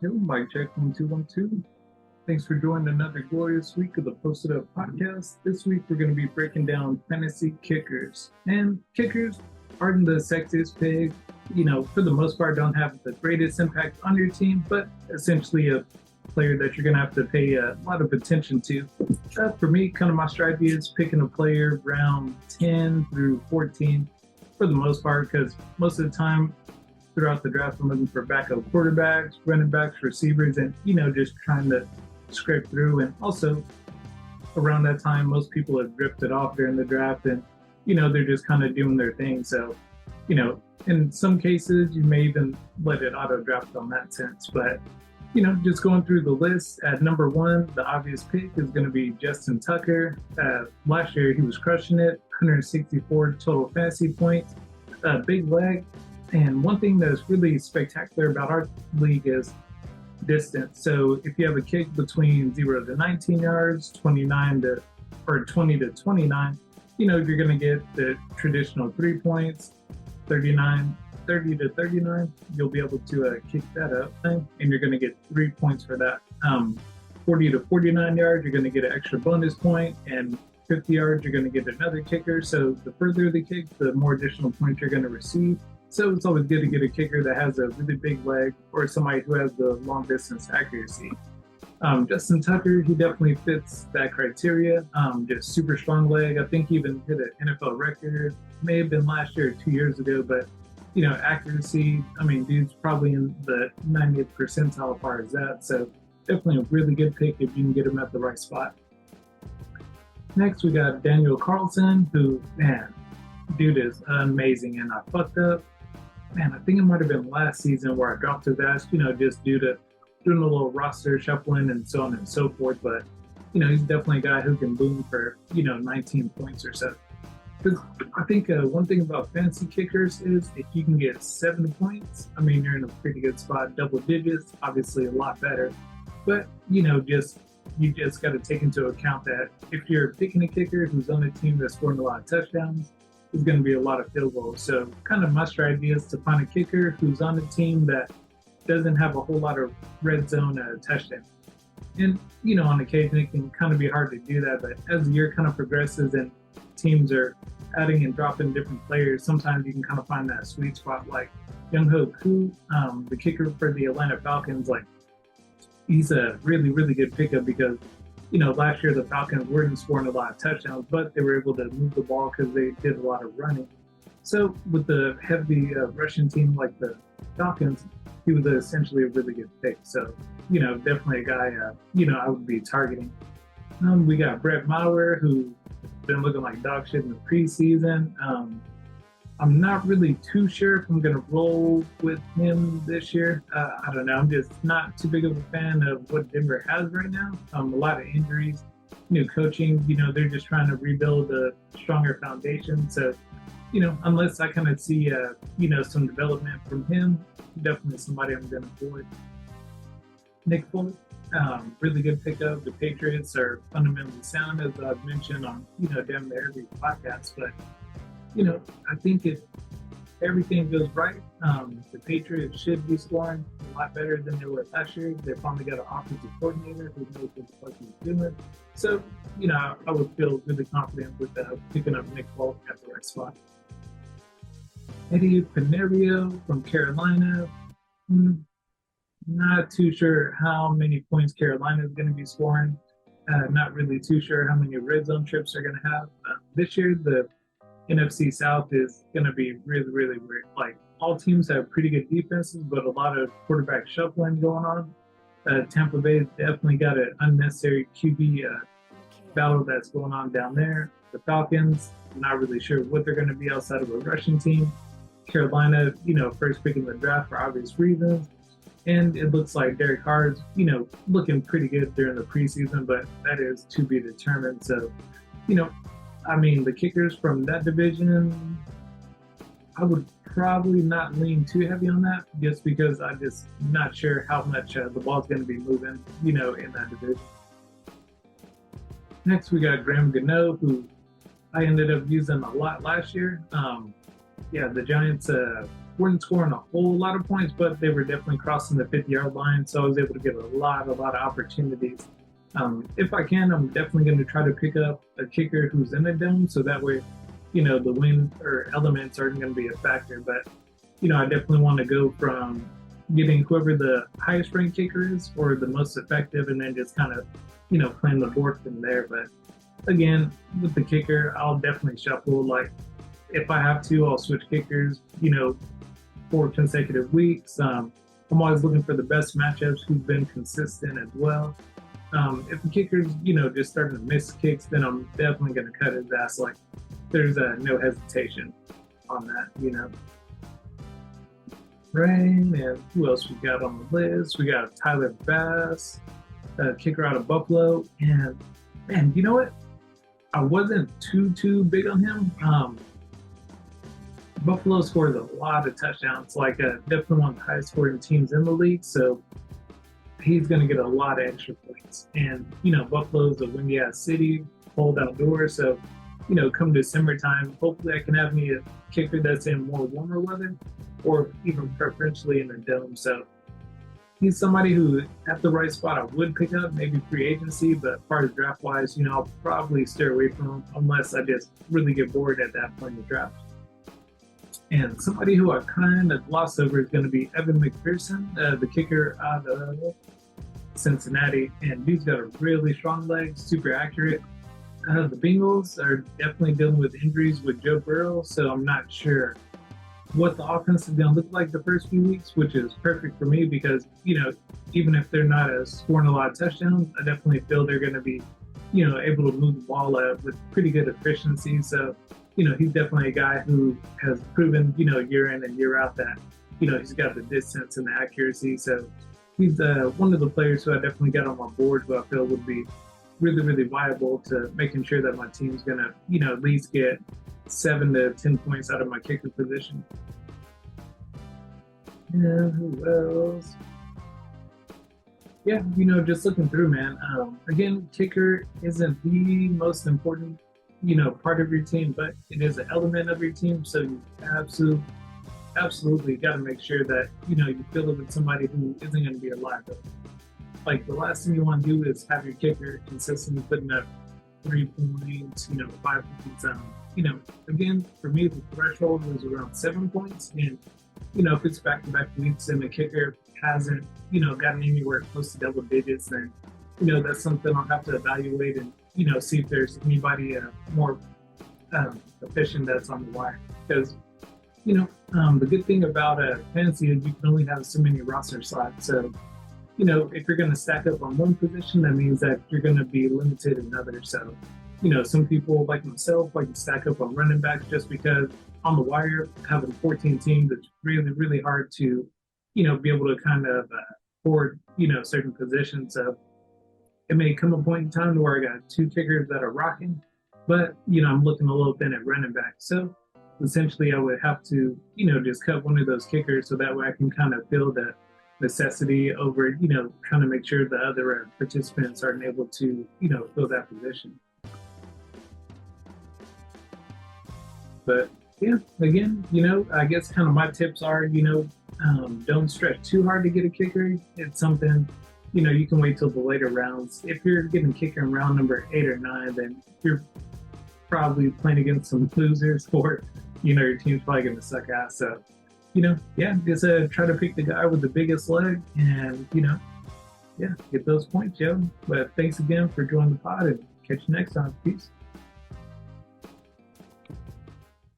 Yo, mic check 1 2 1 2. Thanks for joining another glorious week of the Posted Up Podcast. This week we're going to be breaking down fantasy kickers. And kickers aren't the sexiest pig, for the most part, don't have the greatest impact on your team, but essentially a player that you're going to have to pay a lot of attention to. For me, kind of my strategy is picking a player round 10 through 14 for the most part, because most of the time throughout the draft, I'm looking for backup quarterbacks, running backs, receivers, and just trying to scrape through. And also around that time, most people have drifted off during the draft, and they're just kind of doing their thing. So, in some cases, you may even let it auto draft on that sense. But just going through the list, at number one, the obvious pick is going to be Justin Tucker. Last year, he was crushing it, 164 total fantasy points, big leg. And one thing that's really spectacular about our league is distance. So if you have a kick between 0 to 19 yards, 20 to 29, you're going to get the traditional 3 points, 30 to 39. You'll be able to kick that up, and you're going to get 3 points for that. 40 to 49 yards, you're going to get an extra bonus point, and 50 yards, you're going to get another kicker. So the further the kick, the more additional points you're going to receive. So it's always good to get a kicker that has a really big leg or somebody who has the long distance accuracy. Justin Tucker, he definitely fits that criteria. Just super strong leg. I think he even hit an NFL record. May have been last year or 2 years ago, but accuracy, dude's probably in the 90th percentile as far as that. So definitely a really good pick if you can get him at the right spot. Next, we got Daniel Carlson, who, man, dude is amazing. And I fucked up. Man, I think it might have been last season where I dropped his ass, just due to doing a little roster shuffling and so on and so forth. But, he's definitely a guy who can boom for, 19 points or so. Because I think one thing about fantasy kickers is if you can get 7 points, you're in a pretty good spot. Double digits, obviously a lot better. But, you just got to take into account that if you're picking a kicker who's on a team that's scoring a lot of touchdowns, is going to be a lot of field goals. So kind of my strategy is to find a kicker who's on a team that doesn't have a whole lot of red zone touchdowns. And, on occasion it can kind of be hard to do that, but as the year kind of progresses and teams are adding and dropping different players, sometimes you can kind of find that sweet spot. Like Younghoe Koo, the kicker for the Atlanta Falcons, he's a really, really good pickup because last year the Falcons weren't scoring a lot of touchdowns, but they were able to move the ball because they did a lot of running. So with the heavy Russian team like the Falcons, he was essentially a really good pick. So, definitely a guy, I would be targeting. We got Brett Maher, who's been looking like dog shit in the preseason. I'm not really too sure if I'm going to roll with him this year. I don't know. I'm just not too big of a fan of what Denver has right now. A lot of injuries, new coaching, they're just trying to rebuild a stronger foundation. So, unless I kind of see, some development from him, definitely somebody I'm going to avoid. Nick Folk, really good pickup. The Patriots are fundamentally sound, as I've mentioned on, damn near every podcast, but I think if everything goes right, the Patriots should be scoring a lot better than they were last year. They finally got an offensive coordinator who knows what the fuck he's doing. So, I would feel really confident with picking up Nick Folk at the right spot. Eddie Pinerio from Carolina. Not too sure how many points Carolina is going to be scoring. Not really too sure how many red zone trips they're going to have. This year, the NFC South is going to be really, really weird. All teams have pretty good defenses, but a lot of quarterback shuffling going on. Tampa Bay's definitely got an unnecessary QB battle that's going on down there. The Falcons, not really sure what they're going to be outside of a rushing team. Carolina, first pick in the draft for obvious reasons. And it looks like Derek Carr's, looking pretty good during the preseason, but that is to be determined. So, the kickers from that division, I would probably not lean too heavy on that just because I'm just not sure how much the ball's going to be moving, in that division. Next, we got Graham Gano, who I ended up using a lot last year. The Giants weren't scoring a whole lot of points, but they were definitely crossing the 50-yard line. So I was able to get a lot of opportunities. If I can, I'm definitely going to try to pick up a kicker who's in the dome, so that way, the wind or elements aren't going to be a factor. But I definitely want to go from getting whoever the highest ranked kicker is or the most effective, and then just kind of, playing the board from there. But again, with the kicker, I'll definitely shuffle. Like, if I have to, I'll switch kickers, 4 consecutive weeks. I'm always looking for the best matchups who's been consistent as well. If the kicker's, just starting to miss kicks, then I'm definitely going to cut his ass. Like, there's no hesitation on that. Rain, and who else we got on the list? We got Tyler Bass, kicker out of Buffalo. And man, you know what? I wasn't too big on him. Buffalo scores a lot of touchdowns, like definitely one of the highest scoring teams in the league. So he's going to get a lot of extra points. And, Buffalo's a windy ass city, cold outdoors. So, come December time, hopefully I can have me a kicker that's in more warmer weather, or even preferentially in the dome. So he's somebody who, at the right spot, I would pick up, maybe free agency, but as far as draft wise, I'll probably steer away from him unless I just really get bored at that point in the draft. And somebody who I kind of glossed over is going to be Evan McPherson, the kicker out of Cincinnati. And he's got a really strong leg, super accurate. The Bengals are definitely dealing with injuries with Joe Burrow, so I'm not sure what the offense is going to look like the first few weeks, which is perfect for me because, even if they're not scoring a lot of touchdowns, I definitely feel they're going to be, able to move the ball with pretty good efficiency. So, he's definitely a guy who has proven, year in and year out that, he's got the distance and the accuracy. So he's one of the players who I definitely got on my board who I feel would be really, really viable to making sure that my team's going to, at least get 7 to 10 points out of my kicker position. Yeah, who else? Yeah, just looking through, man. Again, kicker isn't the most important, part of your team, but it is an element of your team. So you absolutely got to make sure that, you fill it with somebody who isn't going to be a liability. Like, the last thing you want to do is have your kicker consistently putting up 3 points, 5 points. Again, for me, the threshold was around 7 points. And, if it's back-to-back weeks and the kicker hasn't, gotten anywhere close to double digits, then, that's something I'll have to evaluate and, see if there's anybody more efficient that's on the wire. Because, the good thing about fantasy is you can only have so many roster slots. So, if you're going to stack up on one position, that means that you're going to be limited in others. So, some people like myself like to stack up on running backs just because on the wire, having 14 teams, it's really, really hard to, be able to kind of afford, certain positions. So it may come a point in time where I got 2 kickers that are rocking, but, I'm looking a little thin at running back. So essentially I would have to, just cut one of those kickers so that way I can kind of feel the necessity over, kind of make sure the other participants aren't able to, fill that position. But yeah, again, I guess kind of my tips are, don't stretch too hard to get a kicker. It's something, you can wait till the later rounds. If you're getting a kicker in round number 8 or 9, then you're probably playing against some losers, or, your team's probably going to suck ass. So, just try to pick the guy with the biggest leg and, get those points, Joe. But thanks again for joining the pod, and catch you next time. Peace.